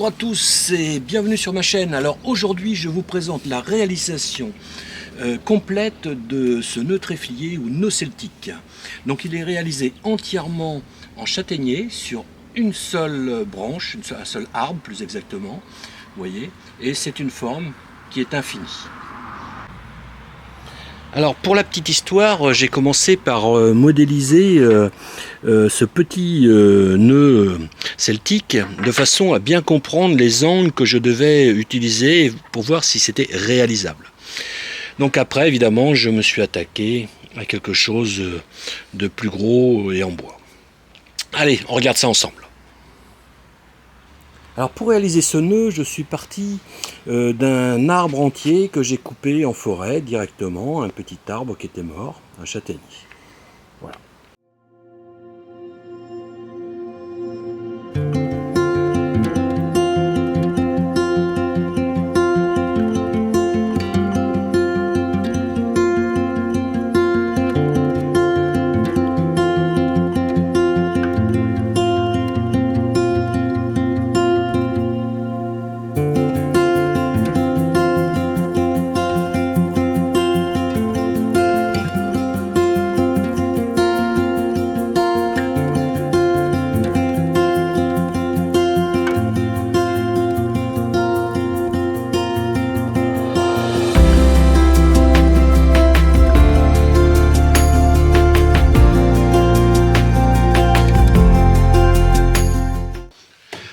Bonjour à tous et bienvenue sur ma chaîne. Alors aujourd'hui je vous présente la réalisation complète de ce nœud tréflier ou nœud celtique. Donc il est réalisé entièrement en châtaignier sur une seule branche, un seul arbre plus exactement, vous voyez, et c'est une forme qui est infinie. Alors pour la petite histoire, j'ai commencé par modéliser ce petit nœud celtique de façon à bien comprendre les angles que je devais utiliser pour voir si c'était réalisable. Donc après, évidemment, je me suis attaqué à quelque chose de plus gros et en bois. Allez, on regarde ça ensemble. Alors pour réaliser ce nœud, je suis parti d'un arbre entier que j'ai coupé en forêt directement, un petit arbre qui était mort, un châtaignier. Voilà.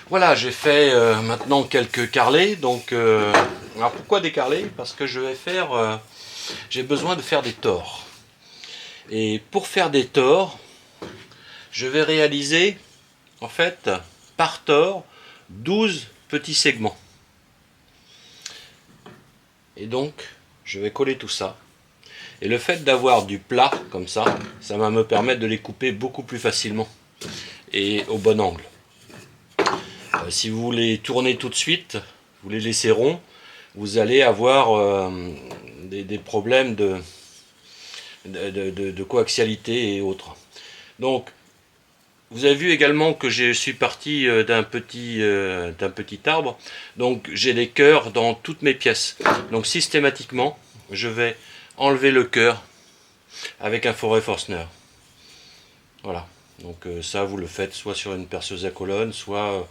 Voilà, j'ai fait maintenant quelques carrelés. Donc, alors pourquoi des carrelés? Parce que j'ai besoin de faire des tors. Et pour faire des tors, je vais réaliser en fait par tors 12 petits segments. Et donc, je vais coller tout ça. Et le fait d'avoir du plat comme ça va me permettre de les couper beaucoup plus facilement et au bon angle. Si vous les tournez tout de suite, vous les laissez ronds, vous allez avoir des problèmes de coaxialité et autres. Donc, vous avez vu également que je suis parti d'un petit arbre. Donc, j'ai des cœurs dans toutes mes pièces. Donc, systématiquement, je vais enlever le cœur avec un forêt Forstner. Voilà. Donc ça, vous le faites soit sur une perceuse à colonne, soit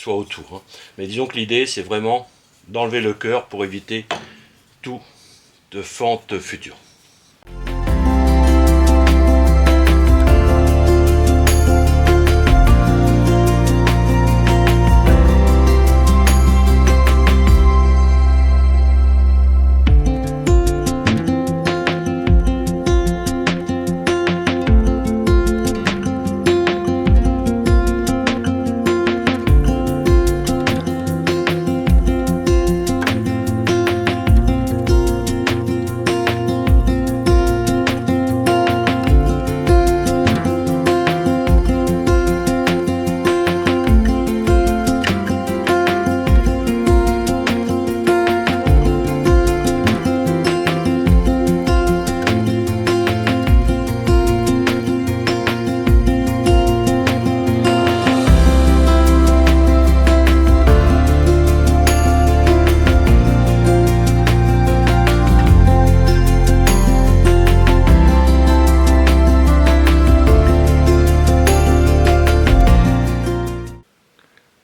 autour. Hein. Mais disons que l'idée, c'est vraiment d'enlever le cœur pour éviter toute fente future.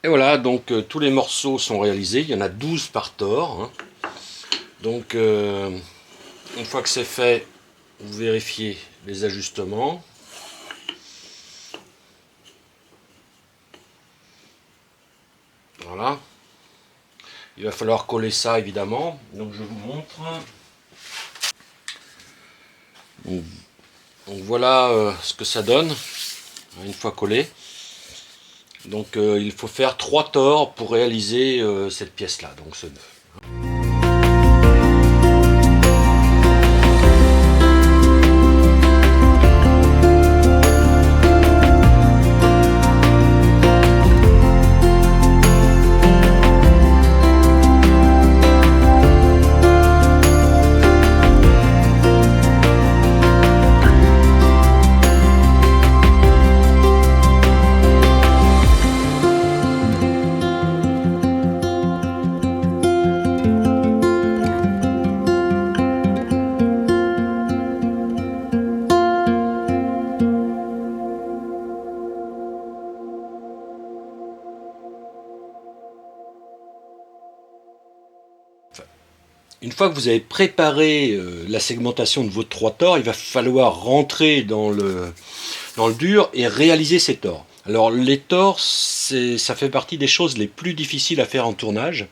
Et voilà, donc tous les morceaux sont réalisés, il y en a 12 par tors. Hein. Donc une fois que c'est fait, vous vérifiez les ajustements. Voilà. Il va falloir coller ça évidemment, donc je vous montre. Donc voilà ce que ça donne, une fois collé. Donc il faut faire 3 tors pour réaliser cette pièce-là, donc ce nœud. fois que vous avez préparé la segmentation de votre 3 tors, il va falloir rentrer dans le dur et réaliser ces tors. Alors les tors, ça fait partie des choses les plus difficiles à faire en tournage,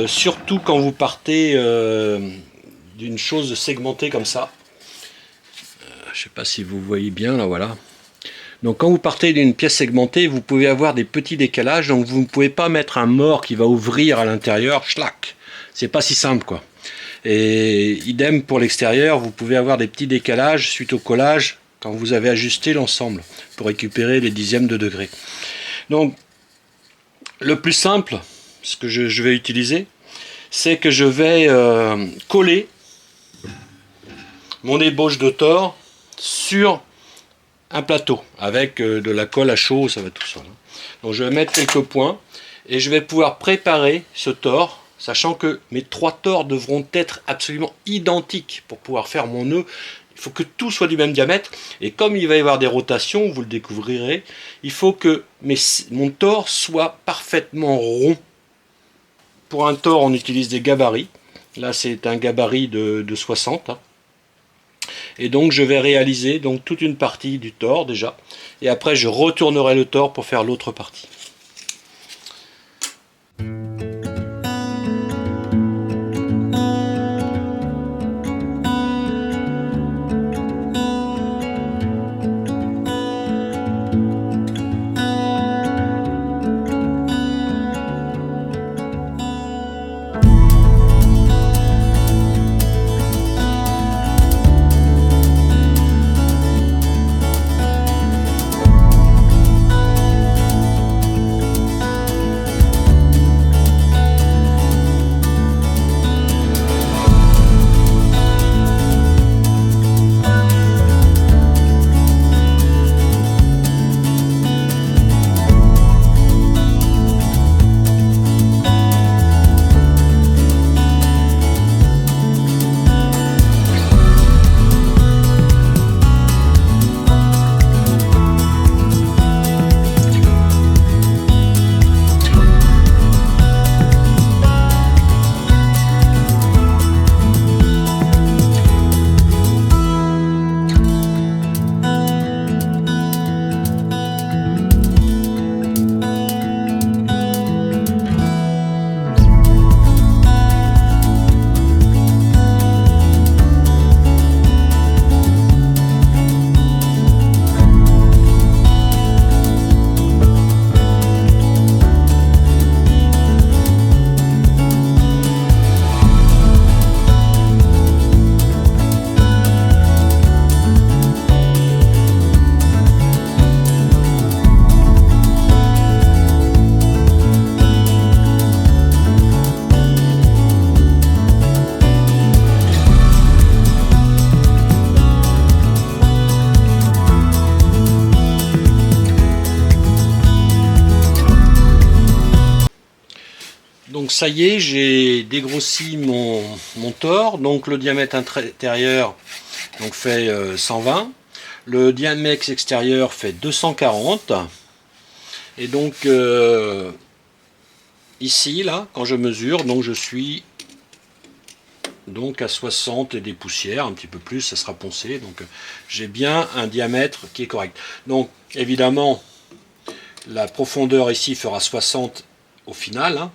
surtout quand vous partez d'une chose segmentée comme ça. Je ne sais pas si vous voyez bien là, voilà. Donc quand vous partez d'une pièce segmentée, vous pouvez avoir des petits décalages, donc vous ne pouvez pas mettre un mort qui va ouvrir à l'intérieur, schlac. C'est pas si simple quoi. Et idem pour l'extérieur, vous pouvez avoir des petits décalages suite au collage quand vous avez ajusté l'ensemble pour récupérer les dixièmes de degré. Donc le plus simple, ce que je vais utiliser, c'est que je vais coller mon ébauche de tors sur un plateau avec de la colle à chaud, ça va tout seul. Donc je vais mettre quelques points et je vais pouvoir préparer ce tors, sachant que mes 3 tors devront être absolument identiques pour pouvoir faire mon nœud. Il faut que tout soit du même diamètre, et comme il va y avoir des rotations, vous le découvrirez, il faut que mon tors soit parfaitement rond. Pour un tors, on utilise des gabarits. Là, c'est un gabarit de 60. Et donc, je vais réaliser donc toute une partie du tors déjà. Et après, je retournerai le tors pour faire l'autre partie. Donc ça y est, j'ai dégrossi mon tors. Donc le diamètre intérieur donc fait 120. Le diamètre extérieur fait 240. Et donc ici, là, quand je mesure, donc je suis donc à 60 et des poussières, un petit peu plus, ça sera poncé. Donc j'ai bien un diamètre qui est correct. Donc évidemment, la profondeur ici fera 60 au final, hein.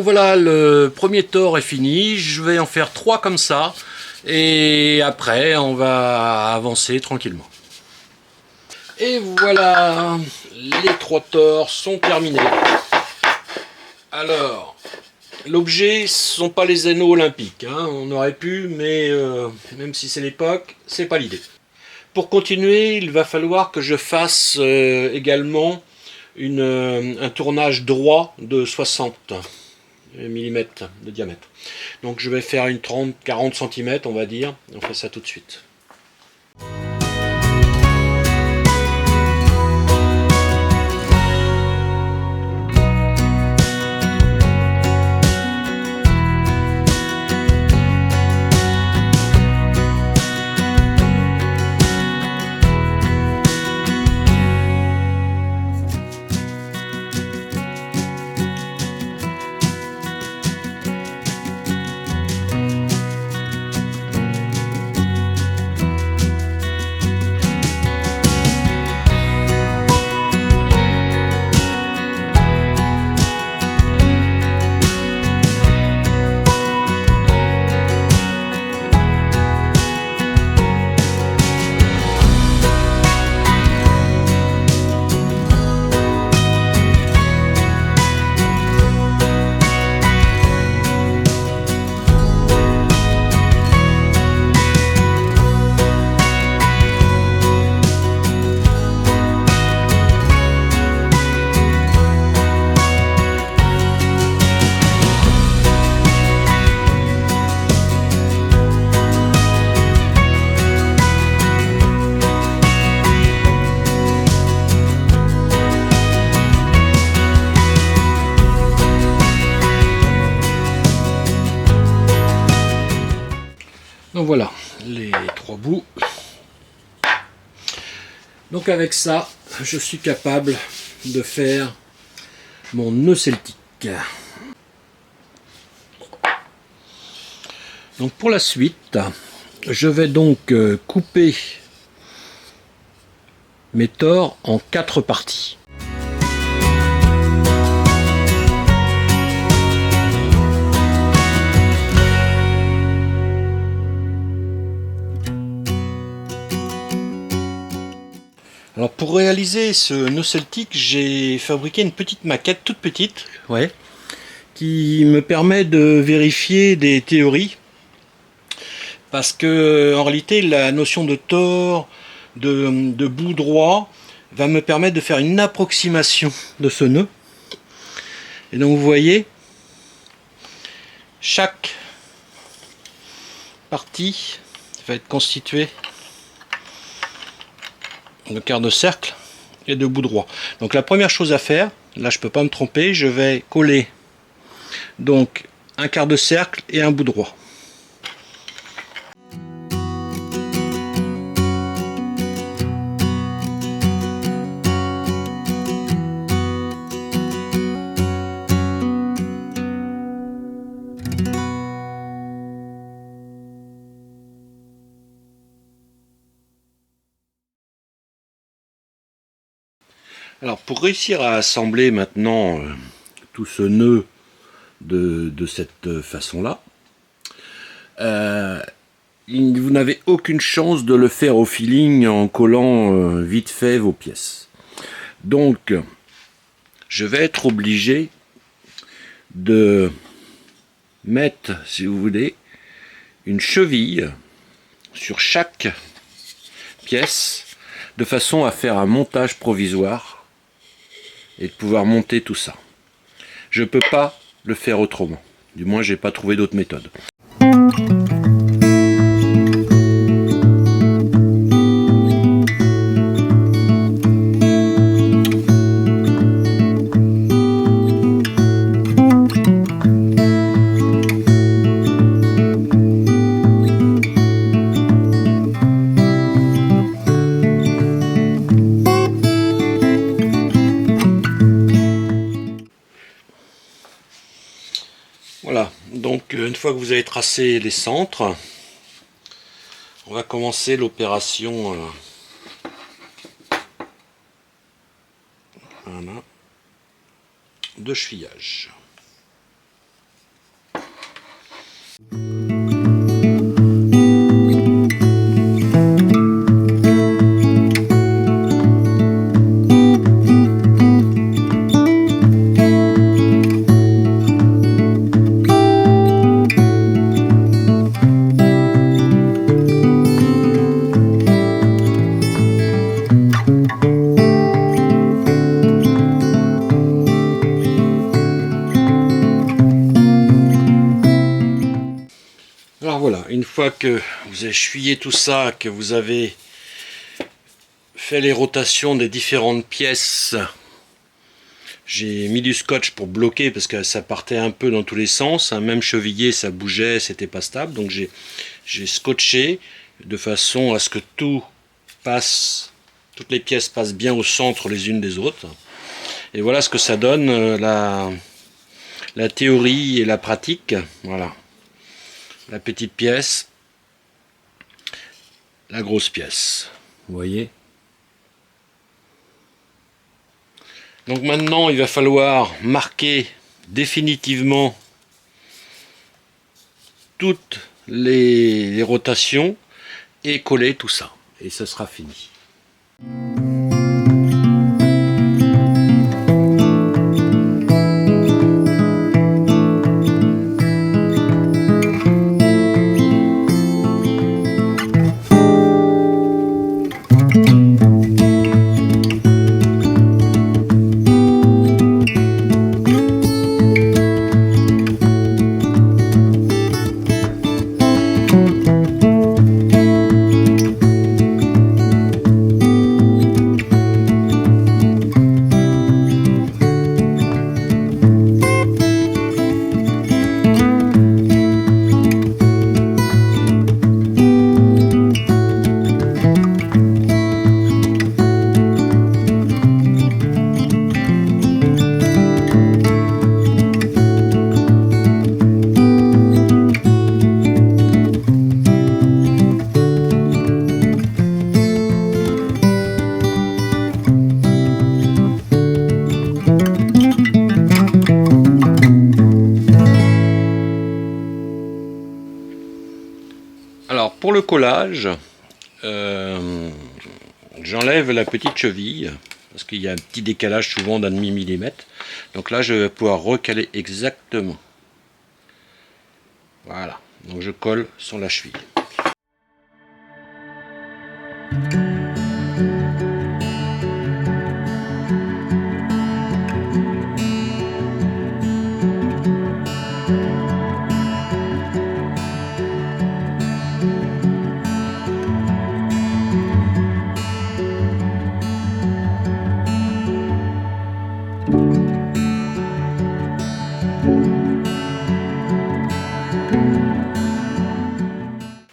voilà, le premier tore est fini. Je vais en faire 3 comme ça. Et après, on va avancer tranquillement. Et voilà, les 3 tores sont terminés. Alors, l'objet, ce ne sont pas les anneaux olympiques. Hein. On aurait pu, mais même si c'est l'époque, c'est pas l'idée. Pour continuer, il va falloir que je fasse également un tournage droit de 60 mm de diamètre. Donc je vais faire une 30-40 cm, on va dire. On fait ça tout de suite. Donc voilà, les 3 bouts. Donc avec ça, je suis capable de faire mon nœud celtique. Donc pour la suite, je vais donc couper mes tores en 4 parties. Alors pour réaliser ce nœud celtique, j'ai fabriqué une petite maquette toute petite, ouais, qui me permet de vérifier des théories. Parce que en réalité, la notion de tore, de bout droit, va me permettre de faire une approximation de ce nœud. Et donc vous voyez, chaque partie va être constituée de quart de cercle et de bout droit. Donc la première chose à faire, là je peux pas me tromper, je vais coller donc un quart de cercle et un bout droit. Alors pour réussir à assembler maintenant tout ce nœud de cette façon-là, vous n'avez aucune chance de le faire au feeling en collant vite fait vos pièces. Donc je vais être obligé de mettre, si vous voulez, une cheville sur chaque pièce de façon à faire un montage provisoire et de pouvoir monter tout ça. Je peux pas le faire autrement. Du moins, j'ai pas trouvé d'autre méthode. Voilà, donc une fois que vous avez tracé les centres, on va commencer l'opération voilà, de chevillage. Alors voilà, une fois que vous avez essuyé tout ça, que vous avez fait les rotations des différentes pièces, j'ai mis du scotch pour bloquer parce que ça partait un peu dans tous les sens, hein. Même chevillé ça bougeait, c'était pas stable, donc j'ai scotché de façon à ce que toutes les pièces passent bien au centre les unes des autres. Et voilà ce que ça donne, la théorie et la pratique. Voilà. La petite pièce, la grosse pièce. Vous voyez? Donc maintenant, il va falloir marquer définitivement toutes les rotations et coller tout ça. Et ce sera fini. Alors pour le collage, j'enlève la petite cheville parce qu'il y a un petit décalage souvent d'un demi-millimètre. Donc là je vais pouvoir recaler exactement. Voilà, donc je colle sur la cheville.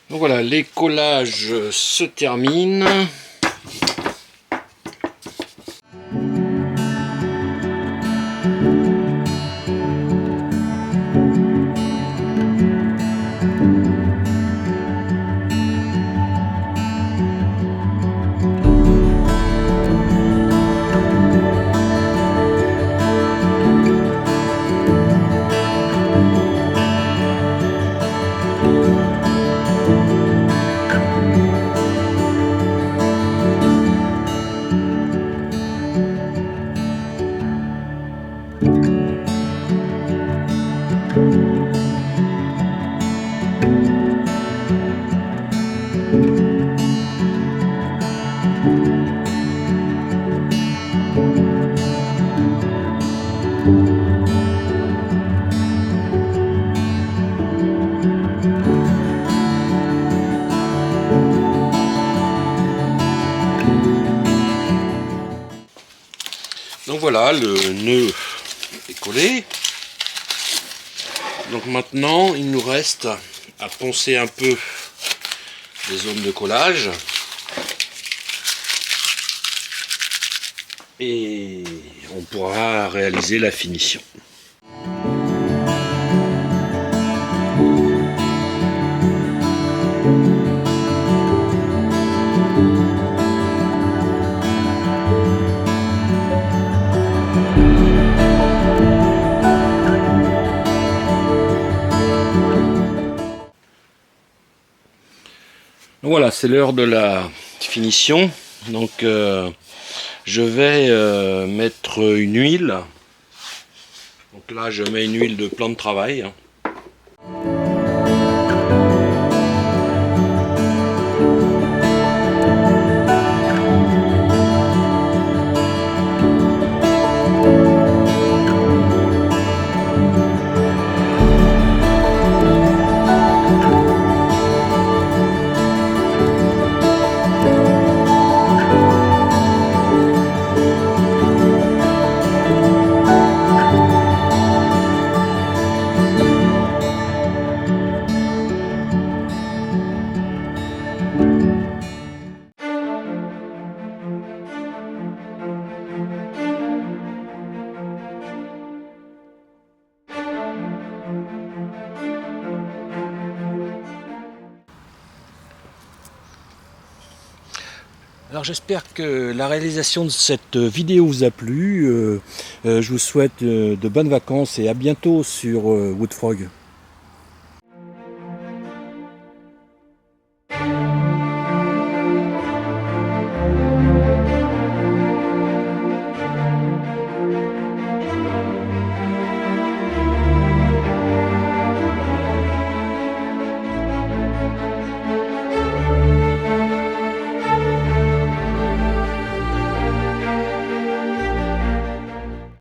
Donc voilà, les collages se terminent. Donc voilà, le nœud est collé. Donc maintenant, il nous reste à poncer un peu les zones de collage. Et on pourra réaliser la finition. Donc voilà, c'est l'heure de la finition. Donc je vais mettre une huile. Donc là je mets une huile de plan de travail. Alors j'espère que la réalisation de cette vidéo vous a plu. Je vous souhaite de bonnes vacances et à bientôt sur Woodfrog.